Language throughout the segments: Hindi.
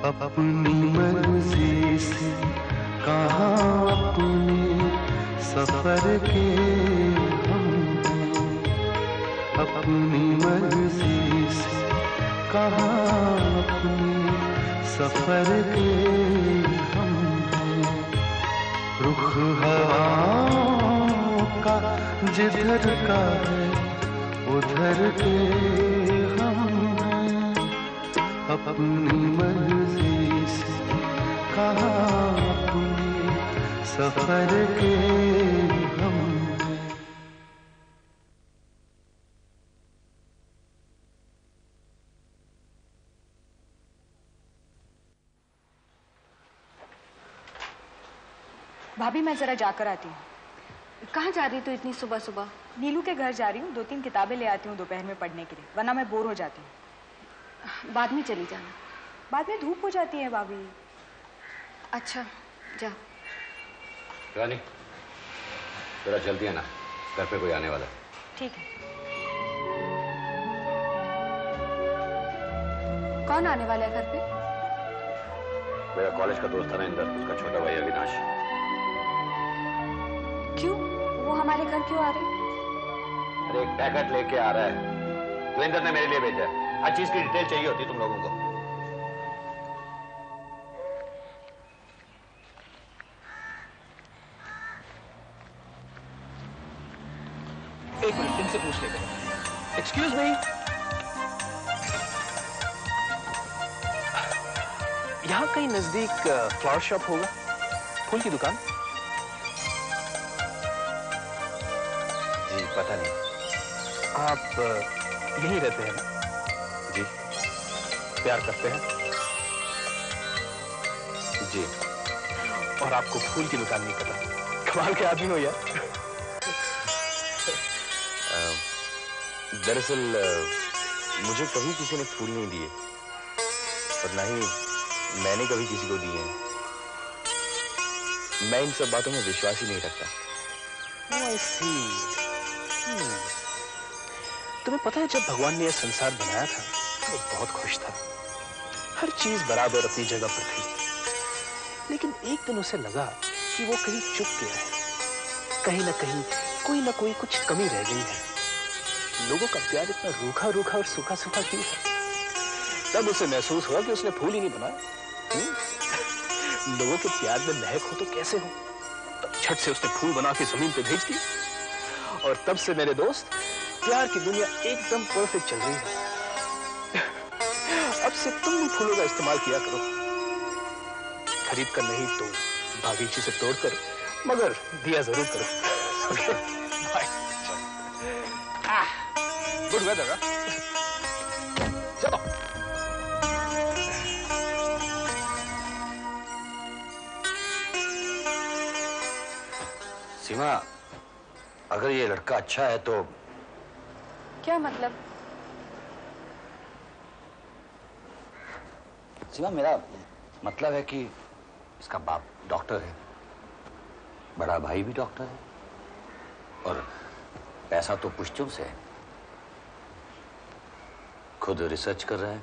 अपनी मर्जी से कहाँ अपने सफर के हम हैं, अपनी मर्जी से कहाँ अपने सफर के हम हैं। रुख हवाओं का जिधर का है उधर के हम हैं, अपनी मर्जी से कहाँ अपने सफर के हम हैं। भाभी मैं जरा जाकर आती हूँ। कहाँ जा रही तू इतनी सुबह सुबह? नीलू के घर जा रही हूँ, 2-3 किताबें ले आती हूँ दोपहर में पढ़ने के लिए, वरना मैं बोर हो जाती हूँ। बाद में चली जाना। बाद में धूप हो जाती है भाभी। अच्छा जा। रानी जरा जल्दी आना, घर पे कोई आने वाला है। ठीक है। कौन आने वाला है घर पे? मेरा कॉलेज का दोस्त था ना इंदर, उसका छोटा भाई अविनाश। क्यों? वो हमारे घर क्यों आ रहे? अरे एक पैकेट लेके आ रहा है, तो इंदर ने मेरे लिए भेजा है। हर चीज की डिटेल चाहिए होती तुम लोगों को। एक मिनट तुमसे पूछ लेते हैं। एक्सक्यूज मी, यहाँ कहीं नजदीक फ्लावर शॉप होगा, फूल की दुकान? जी पता नहीं। आप यहीं रहते हैं ना? जी। प्यार करते हैं? जी। और आपको फूल की दुकान नहीं पता? कमाल के आदमी हो यार। दरअसल मुझे कभी किसी ने फूल नहीं दिए और ना ही मैंने कभी किसी को दिए हैं। मैं इन सब बातों में विश्वास ही नहीं रखता। Oh, I see. तुम्हें पता है जब भगवान ने यह संसार बनाया था तो वो बहुत खुश था, हर चीज बराबर अपनी जगह पर थी। लेकिन एक दिन उसे लगा कि वो कहीं चुक गया है, कहीं ना कोई कुछ कमी रह गई है। लोगों का प्यार इतना रूखा रूखा और सूखा सूखा क्यों है? तब उसे महसूस हुआ कि उसने फूल ही नहीं बनाया। लोगों के प्यार में महक हो तो कैसे हो? तब झट से उसने फूल बना के जमीन पे भेज दिया और तब से मेरे दोस्त प्यार की दुनिया एकदम परफेक्ट चल रही है। अब से तुम भी फूलों का इस्तेमाल किया करो, खरीद कर नहीं तो बागीचे से तोड़कर, मगर दिया जरूर करो। Okay bye. Good weather. चलो। सीमा, अगर ये लड़का अच्छा है तो? क्या मतलब? सीमा, मेरा मतलब है कि इसका बाप डॉक्टर है, बड़ा भाई भी डॉक्टर है और पैसा तो पुश्तों से है। खुद रिसर्च कर रहा है।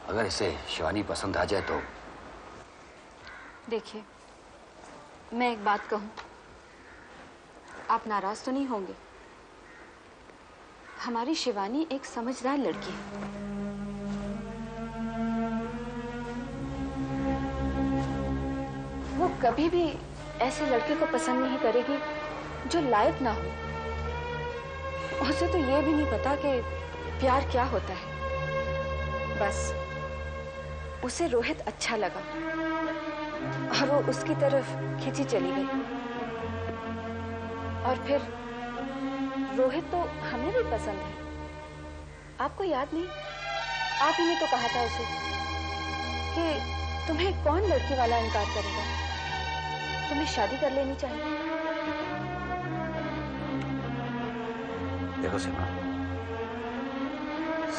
अगर इसे शिवानी पसंद आ जाए तो? देखिए, मैं एक बात कहूं, आप नाराज तो नहीं होंगे? हमारी शिवानी एक समझदार लड़की है। वो कभी भी ऐसे लड़के को पसंद नहीं करेगी जो लायक ना हो। उसे तो ये भी नहीं पता कि प्यार क्या होता है। बस उसे रोहित अच्छा लगा और वो उसकी तरफ खींची चली गई। और फिर रोहित तो हमें भी पसंद है। आपको याद नहीं, आप ही ने तो कहा था उसे कि तुम्हें कौन लड़की वाला इनकार करेगा, तुम्हें शादी कर लेनी चाहिए। देखो सीमा,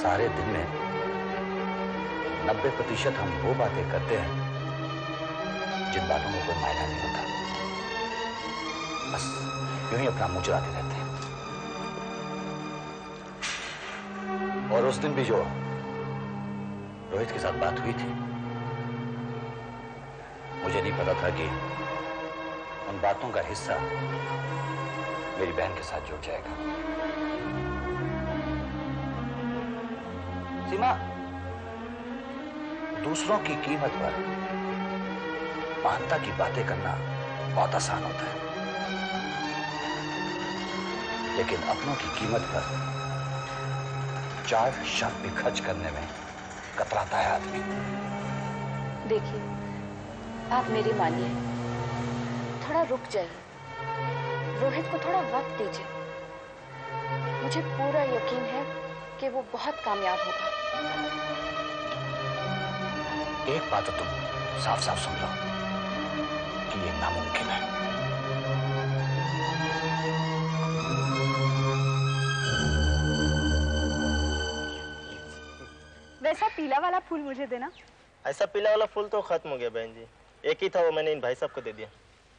सारे दिन में 90% हम वो बातें करते हैं जिन बातों में कोई मायना नहीं होता। बस यूं ही अपना मुंह चलाते रहते हैं। और उस दिन भी जो रोहित के साथ बात हुई थी। मुझे नहीं पता था कि उन बातों का हिस्सा मेरी बहन के साथ जुड़ जाएगा। सीमा, दूसरों की कीमत पर महानता की बातें करना बहुत आसान होता है, लेकिन अपनों की कीमत पर चार शब्द भी खर्च करने में कतराता है आदमी। देखिए, आप मेरी मानिए, थोड़ा रुक जाइए, रोहित को थोड़ा वक्त दीजिए। मुझे पूरा यकीन है कि वो बहुत कामयाब होगा। एक बात तो तुम साफ साफ सुन लो कि ये नामुमकिन है। वैसा पीला वाला फूल मुझे देना। ऐसा पीला वाला फूल तो खत्म हो गया बहन जी, एक ही था, वो मैंने इन भाई साहब को दे दिया।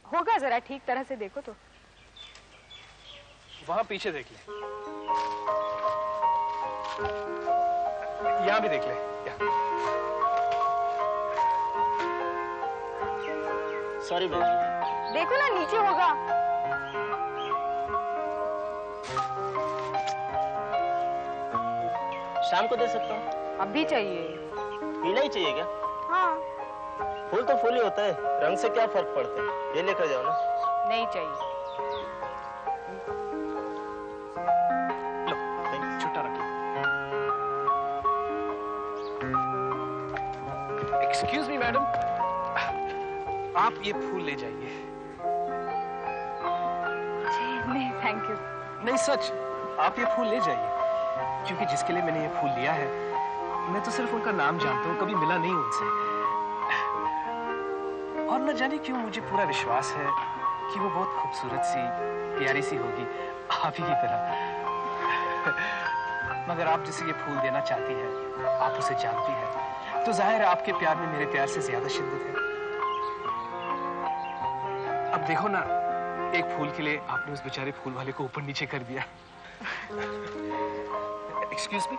होगा, जरा ठीक तरह से देखो तो। वहां पीछे देख ले, यहां भी देख ले। सॉरी बहन जी। देखो ना, नीचे होगा। शाम को दे सकता हूँ। अभी चाहिए? पीला ही चाहिए क्या? हाँ। फूल तो फूल ही होता है, रंग से क्या फर्क पड़ता है। ये लेकर जाओ ना। नहीं चाहिए। लो, छुट्टा रख लो। एक्सक्यूज मी मैडम, आप ये फूल ले जाइए। नहीं थैंक यू। नहीं सच, आप ये फूल ले जाइए, क्योंकि जिसके लिए मैंने ये फूल लिया है, मैं तो सिर्फ उनका नाम जानता हूँ, कभी मिला नहीं उनसे। और न जाने क्यों मुझे पूरा विश्वास है कि वो बहुत खूबसूरत सी, प्यारी सी होगी, आप ही की तरह। मगर आप जिसे ये फूल देना चाहती है, आप उसे जानती है, तो जाहिर है आपके प्यार में मेरे प्यार से ज्यादा शिद्दत है। अब देखो ना, एक फूल के लिए आपने उस बेचारे फूल वाले को ऊपर नीचे कर दिया। एक्सक्यूज मी,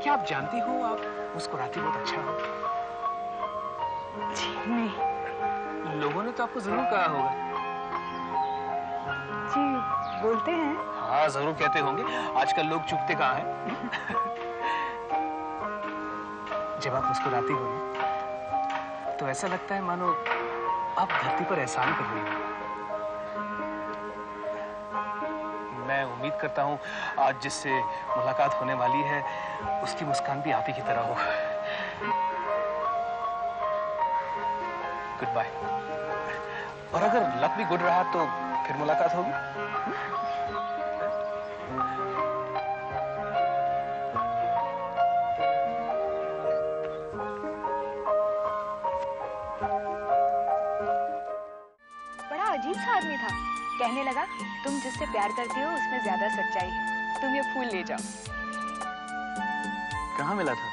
क्या आप जानती हो आप मुस्कुराती बहुत अच्छा हो? जी नहीं। लोगों ने तो आपको जरूर कहा होगा। जी बोलते हैं। हाँ जरूर कहते होंगे, आजकल लोग चुपते कहाँ हैं। जब आप मुस्कुराती हो ना, तो ऐसा लगता है मानो आप धरती पर एहसान कर रही हो। मैं उम्मीद करता हूँ आज जिससे मुलाकात होने वाली है, उसकी मुस्कान भी आप ही की तरह हो। Goodbye. और अगर लक भी गुड रहा तो फिर मुलाकात होगी। बड़ा अजीब सा आदमी था। कहने लगा, तुम जिससे प्यार करती हो उसमें ज्यादा सच्चाई है, तुम ये फूल ले जाओ। कहाँ मिला था?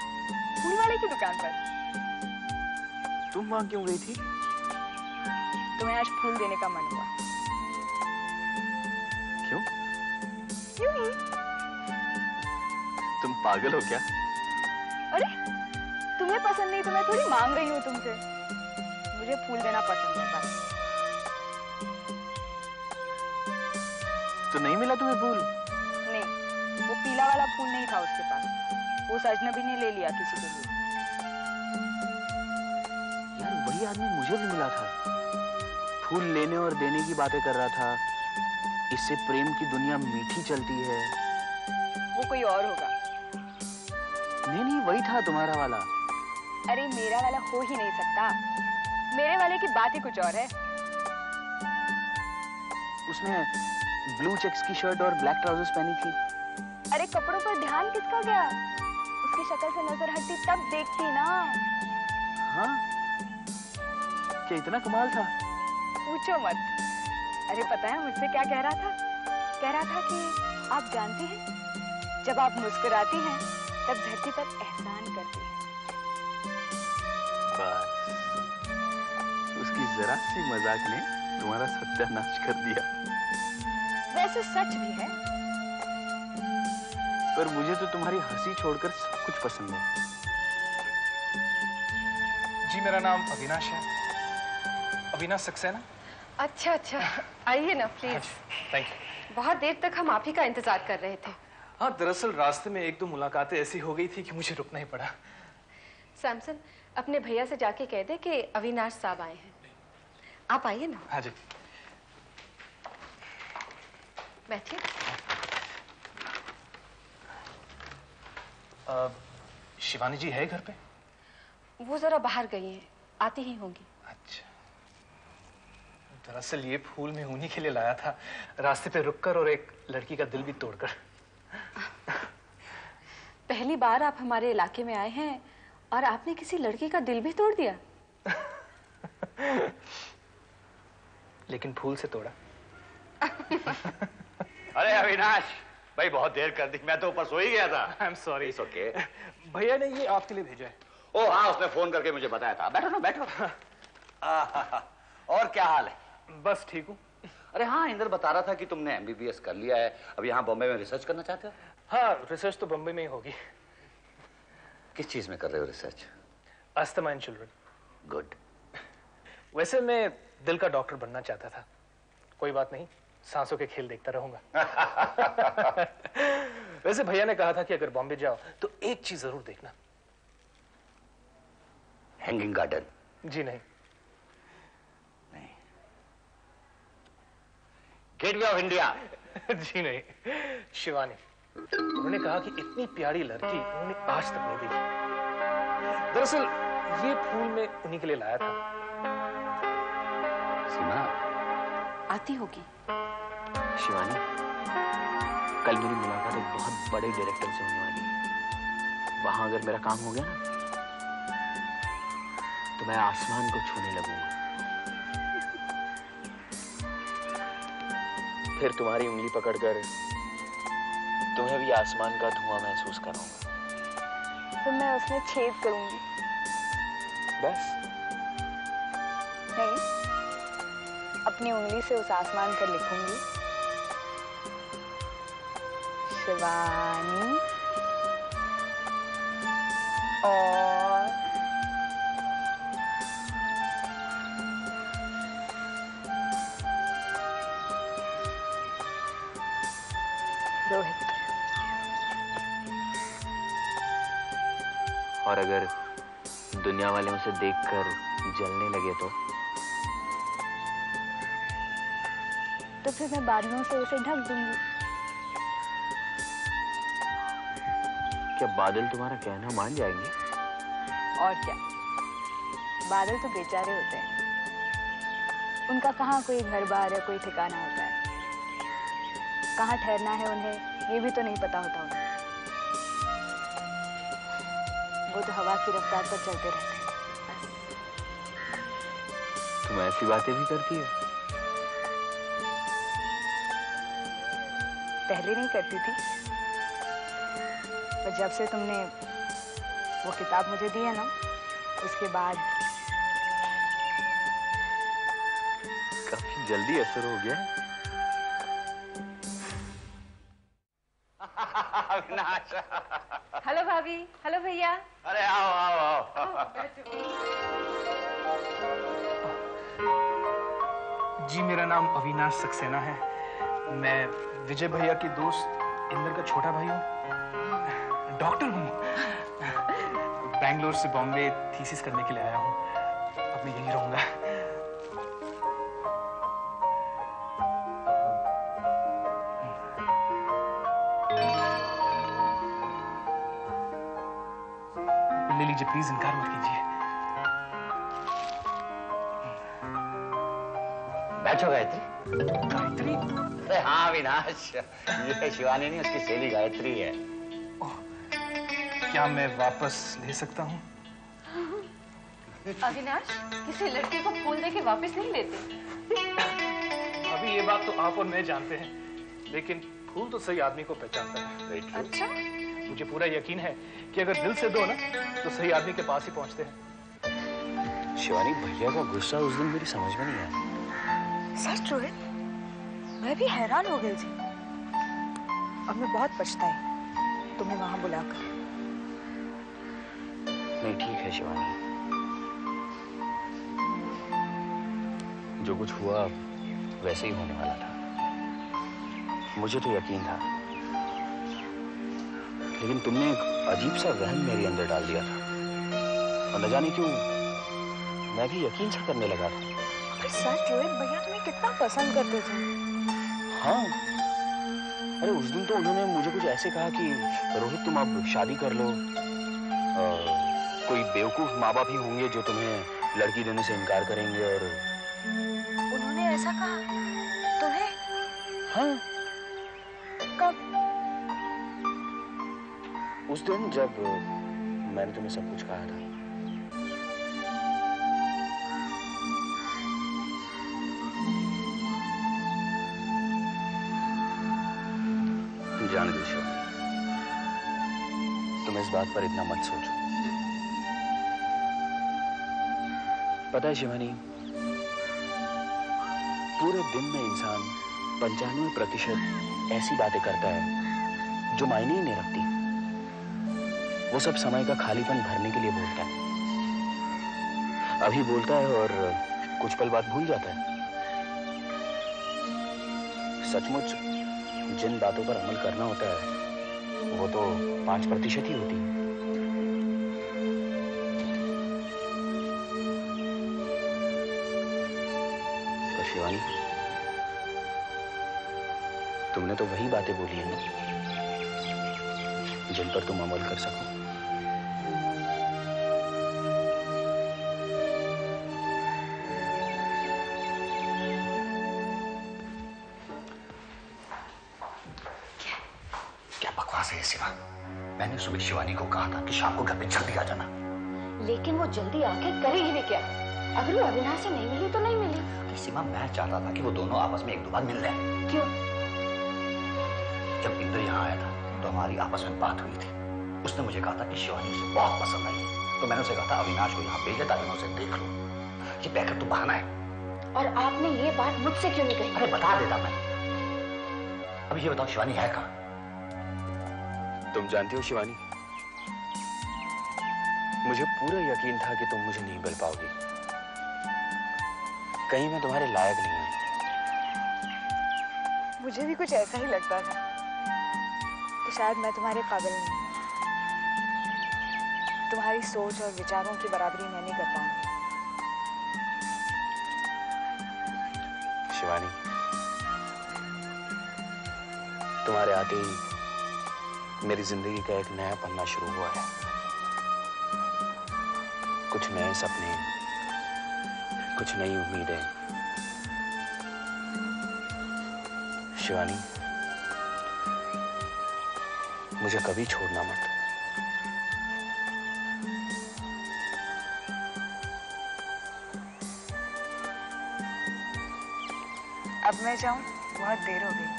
फूल वाले की दुकान पर। तुम वहां क्यों गई थी? तुम्हें आज फूल देने का मन हुआ। क्यों? क्यों ही? तुम पागल हो क्या? अरे तुम्हें पसंद नहीं तो मैं थोड़ी मांग रही हूँ तुमसे। मुझे फूल देना पसंद है बस। तो नहीं मिला तुम्हें फूल? नहीं, वो पीला वाला फूल नहीं था उसके पास, वो अजनबी ने ले लिया किसी के लिए। यार वही आदमी मुझे भी मिला था, फूल लेने और देने की बातें कर रहा था। इससे प्रेम की दुनिया मीठी चलती है। वो कोई और होगा। नहीं नहीं, वही था तुम्हारा वाला। अरे मेरा वाला हो ही नहीं सकता, मेरे वाले की बात ही कुछ और है। उसने ब्लू चेक्स की शर्ट और ब्लैक ट्राउजर्स पहनी थी। अरे कपड़ों पर ध्यान किसका गया? उसकी शक्ल से नजर हटती तब देखती ना। हाँ, क्या इतना कमाल था? पूछो मत। अरे पता है मुझसे क्या कह रहा था? कह रहा था कि आप जानती हैं, जब आप मुस्कुराती हैं तब धरती पर एहसान करती हैं। बस, उसकी जरा सी मजाक ने तुम्हारा सत्यानाश कर दिया। वैसे सच भी है। पर मुझे तो तुम्हारी हंसी छोड़कर सब कुछ पसंद है। जी मेरा नाम अविनाश है, अविनाश सक्सेना। अच्छा अच्छा, आइए ना प्लीज। Thank you. बहुत देर तक हम आप ही का इंतजार कर रहे थे। हाँ, दरअसल रास्ते में एक दो मुलाकातें ऐसी हो गई थी कि मुझे रुकना ही पड़ा। सैमसन, अपने भैया से जाके कह दे कि अविनाश साहब आए हैं। आप आइए ना। हाँ जी। बैठिए। शिवानी जी है घर पे? वो जरा बाहर गई हैं, आती ही होंगी। अच्छा, दरअसल ये फूल मैं उन्हीं के लिए लाया था, रास्ते पे रुककर और एक लड़की का दिल भी तोड़कर। पहली बार आप हमारे इलाके में आए हैं और आपने किसी लड़की का दिल भी तोड़ दिया। लेकिन फूल से तोड़ा। अरे अविनाश भाई, बहुत देर कर दी, मैं तो ऊपर सो ही गया था। I am sorry. It's okay. भैया ने ये आपके लिए भेजा है। ओ हाँ, उसने फोन करके मुझे बताया था। बैठो ना, बैठो। और क्या हाल है? बस ठीक हूँ। अरे हाँ, इंदर बता रहा था कि तुमने MBBS कर लिया है, अब यहाँ बॉम्बे में रिसर्च करना चाहते हो? हाँ, रिसर्च तो बम्बई में ही होगी। किस चीज में कर रहे हो research? Asthma in children. Good. वैसे मैं दिल का डॉक्टर बनना चाहता था, कोई बात नहीं, सांसों के खेल देखता रहूंगा। वैसे भैया ने कहा था कि अगर बॉम्बे जाओ तो एक चीज जरूर देखना। Hanging garden? जी नहीं। Gateway of India? जी नहीं। शिवानी, उन्होंने कहा कि इतनी प्यारी लड़की उन्होंने आज तक नहीं देखी। दरअसल ये फूल मैं उन्हीं के लिए लाया था। सीमा आती होगी। शिवानी, कल मेरी मुलाकात एक बहुत बड़े डायरेक्टर से होने वाली है। वहां अगर मेरा काम हो गया ना, तो मैं आसमान को छूने लगूंगा। फिर तुम्हारी उंगली पकड़कर तुम्हें भी आसमान का धुआं महसूस कराऊंगा। तो मैं उसमें छेद करूंगी। बस? नहीं, अपनी उंगली से उस आसमान पर लिखूंगी, शिवानी और रोहित। और अगर दुनिया वाले उसे देखकर जलने लगे तो फिर मैं बादलों से उसे ढक दूंगी। क्या बादल तुम्हारा कहना मान जाएंगे? और क्या, बादल तो बेचारे होते हैं, उनका कहाँ कोई घर बार या कोई ठिकाना होता है, कहाँ ठहरना है उन्हें ये भी तो नहीं पता होता उन्हें। वो तो हवा की रफ्तार पर चलते रहते हैं। तुम ऐसी बातें भी करती हो? पहले नहीं करती थी, पर जब से तुमने वो किताब मुझे दी है ना, उसके बाद काफी जल्दी असर हो गया। अविनाश। हेलो भाभी, हेलो भैया। अरे आओ आओ आओ। जी मेरा नाम अविनाश सक्सेना है, मैं विजय भैया की दोस्त इंदर का छोटा भाई हूँ, डॉक्टर हूँ। बैंगलोर से बॉम्बे थीसिस करने के लिए आया हूँ, अब मैं यहीं रहूंगा। ले लीजिए, प्लीज इनकार मत कीजिए। बैठो गायत्री। गायत्री? अरे हाँ अविनाश, ये शिवानी नहीं, उसकी सहेली गायत्री है। क्या मैं वापस ले सकता हूँ? अविनाश, किसी लड़के को फूल देके वापस नहीं लेते। अभी ये बात तो आप और मैं जानते हैं, लेकिन फूल तो सही आदमी को पहचानता है। अच्छा? मुझे पूरा यकीन है कि अगर दिल से दो ना, तो सही आदमी के पास ही पहुंचते हैं। शिवानी, भैया का गुस्सा उस दिन मेरी समझ में नहीं आया। सच रोहित, मैं भी हैरान हो गई थी। अब मैं बहुत पछताई तुम्हें वहां बुलाकर। नहीं ठीक है शिवानी, जो कुछ हुआ वैसे ही होने वाला था। मुझे तो यकीन था, लेकिन तुमने एक अजीब सा वहम मेरे अंदर डाल दिया था और न जाने क्यों मैं भी यकीन सा करने लगा था। पर सच रोहित भैया तुम्हें कितना पसंद करते थे। हाँ, अरे उस दिन तो उन्होंने मुझे कुछ ऐसे कहा कि रोहित तुम अब शादी कर लो, कोई बेवकूफ माँ बाप ही होंगे जो तुम्हें लड़की देने से इनकार करेंगे। और उन्होंने ऐसा कहा तुम्हें? हाँ, कब? उस दिन जब मैंने तुम्हें सब कुछ कहा था। जाने दो शिवानी, तुम इस बात पर इतना मत सोचो। पता है शिवानी, पूरे दिन में इंसान 95% ऐसी बातें करता है जो मायने ही नहीं रखती। वो सब समय का खालीपन भरने के लिए बोलता है। अभी बोलता है और कुछ पल बाद भूल जाता है। सचमुच जिन बातों पर अमल करना होता है वो तो 5% ही होती है। तो शिवानी, तुमने तो वही बातें बोली है ना जिन पर तुम अमल कर सको। मैंने सुबह शिवानी को कहा था कि शाम को घर पे जल्दी आ जाना। लेकिन वो जल्दी आके करेगी भी क्या? अगर वो अविनाश से नहीं मिली तो नहीं मिली। सीमा, मैं चाहता था कि वो दोनों आपस में एक दो बार मिल लें। क्यों? जब इंद्र यहाँ आया था तो हमारी आपस में बात हुई थी। उसने मुझे कहा था कि शिवानी उसे बहुत पसंद आई, तो मैंने उसे कहा था अविनाश को यहाँ भेजे ताकि मैं उसे देख लूं। ये बैकअप तो बहाना है। और आपने ये बात मुझसे क्यों नहीं कही? अरे बता देता मैं। अब ये बताओ शिवानी है कहाँ? तुम जानती हो शिवानी, मुझे पूरा यकीन था कि तुम मुझे नहीं मिल पाओगी। कहीं मैं तुम्हारे लायक नहीं हूं। मुझे भी कुछ ऐसा ही लगता था कि शायद मैं तुम्हारे काबिल नहीं। तुम्हारी सोच और विचारों की बराबरी मैं नहीं कर पाऊंगी। शिवानी, तुम्हारे आते ही मेरी जिंदगी का एक नया पन्ना शुरू हुआ है। कुछ नए सपने, कुछ नई उम्मीदें। शिवानी, मुझे कभी छोड़ना मत। अब मैं जाऊं, बहुत देर हो गई।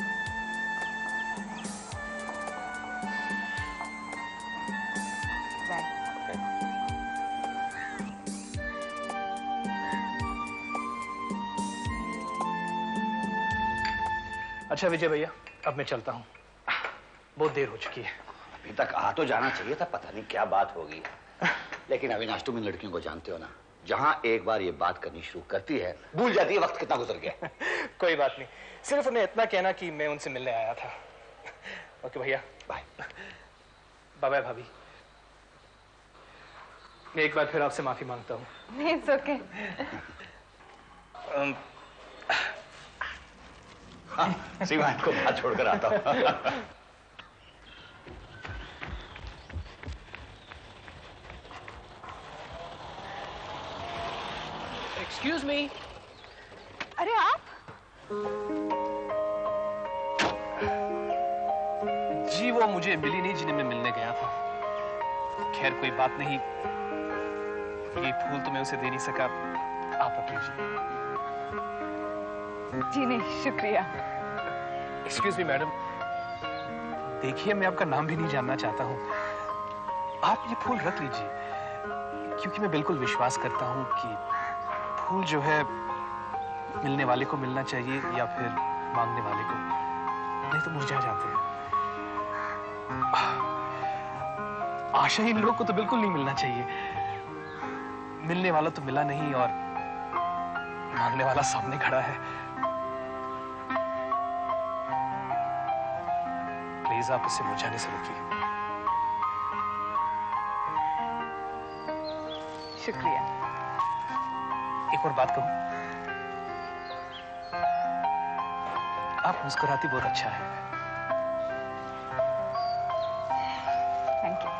अच्छा विजय भैया, अब मैं चलता हूँ, बहुत देर हो चुकी है। अभी तक आ तो जाना चाहिए था, पता नहीं क्या बात होगी। लेकिन अविनाश, तुम इन लड़कियों को जानते हो ना, जहां एक बार ये बात करनी शुरू करती है भूल जाती है वक्त कितना गुजर गया। कोई बात नहीं, सिर्फ उन्हें इतना कहना कि मैं उनसे मिलने आया था। ओके भैया, बाय। बाय बाय भाभी। मैं एक बार फिर आपसे माफी मांगता हूँ। नहीं, it's okay। सीमा, इनको बात छोड़कर आता हूँ। Excuse me. अरे आप? जी वो मुझे मिली नहीं जिन्हें मैं मिलने गया था। खैर कोई बात नहीं, ये फूल तो मैं उसे दे नहीं सका, आप रख लीजिए। जी नहीं, शुक्रिया। एक्सक्यूज मी मैडम, देखिए मैं आपका नाम भी नहीं जानना चाहता हूँ, आप ये फूल रख लीजिए, क्योंकि मैं बिल्कुल विश्वास करता हूँ कि फूल जो है मिलने वाले को मिलना चाहिए या फिर मांगने वाले को, नहीं तो मुरझा जाते हैं। आशाहीन लोग को तो बिल्कुल नहीं मिलना चाहिए। मिलने वाला तो मिला नहीं और मांगने वाला सामने खड़ा है। प्लीज आप उसे बुझाने से रोकिए। शुक्रिया। एक और बात कहूं, आप मुस्कुराती बहुत अच्छा है। Thank you.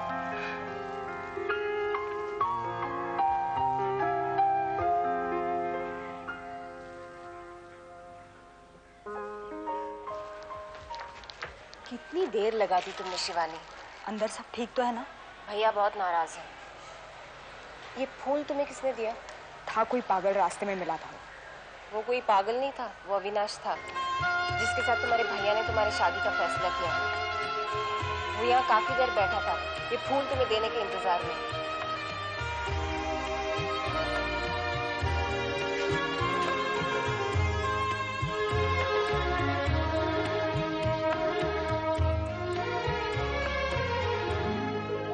कितनी देर लगा दी तुमने शिवानी? अंदर सब ठीक तो है ना? भैया बहुत नाराज है। ये फूल तुम्हें किसने दिया? था कोई पागल रास्ते में मिला था। वो कोई पागल नहीं था, वो अविनाश था, जिसके साथ तुम्हारे भैया ने तुम्हारी शादी का फैसला किया। वो यहाँ काफी देर बैठा था ये फूल तुम्हें देने के इंतजार में।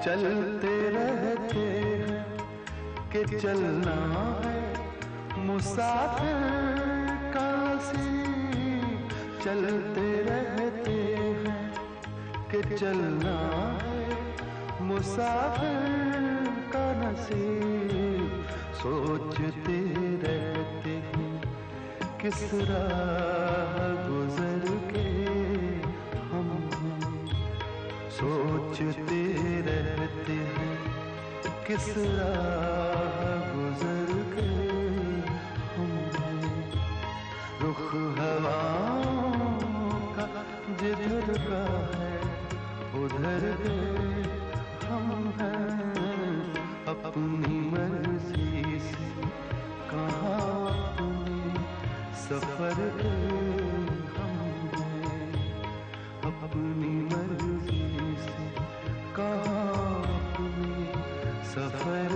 चलते रहते हैं कि चलना है मुसाफिर का नसीब। चलते रहते हैं कि चलना है मुसाफिर का नसीब। सोचते रहते हैं किस राह गुजर के हम, सोचते रहते हैं किस राह गुजर के हम। रुख हवाओं का जिधर का है उधर के हम हैं। अपनी मर्जी से कहाँ अपने सफर के हम हैं। अपनी मर्जी से कहाँ अपने सफर